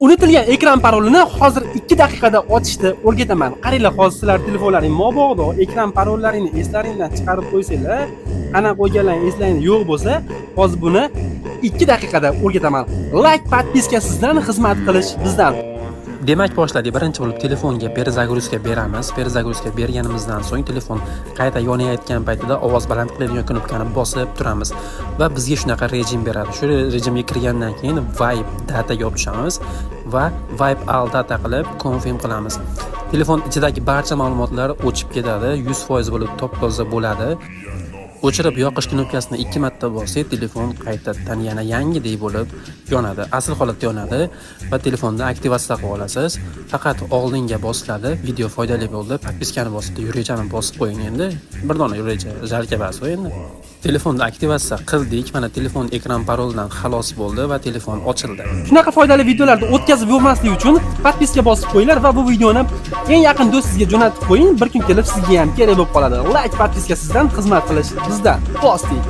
Unutilgan ekran parolini hozir 2 daqiqada ochishni o'rgataman. Qaranglar, hozir sizlar telefonlaring mobog'da ekran parollaringni eslaringdan chiqarib qo'ysanglar, qanaqa qo'yganlaring eslaringda yo'q bo'lsa, hozir buni 2 daqiqada o'rgataman. Like, podpiska sizdan, xizmat qilish bizdan. Demak, boshladik. Birinchi bo'lib telefonga перезагрузка beramiz. Перезагрузка berganimizdan so'ng telefon qayta yonayotgan paytida ovoz baland qiladigan knopkani bosib turamiz va bizga shunaqa rejim beradi. Shu rejimga kirgandan keyin Wipe dataga olib tushamiz va Wipe all data qilib confirm qilamiz. Telefon ichidagi barcha ma'lumotlar o'chib ketadi, 100% bo'lib top-toza bo'ladi. O'chirib yoqish knopkasini 2 marta bossak, telefon qaytadan yana yangidek bo'lib yonadi. Asl holatda yonadi va telefonni aktivatsiya qilib olasiz. Faqat oldinga bosiladi. Video foydali bo'ldi. Podpiskani bosib, yurechani bosib qo'ying endi. Bir dona yurecha jalka bas endi. Telefonni aktivatsiya qildik. Mana telefon ekran parolidan xalos bo'ldi va telefon ochildi. Shunaqa foydali videolarni o'tkazib bo'lmaslik uchun podpiska bosib qo'yinglar va bu videoni eng yaqin do'stingizga jo'natib qo'ying. Bir kun kelib sizga ham kerak bo'lib qoladi. Like, podpiska sizdan, xizmat qilish bizdan. Bosdik.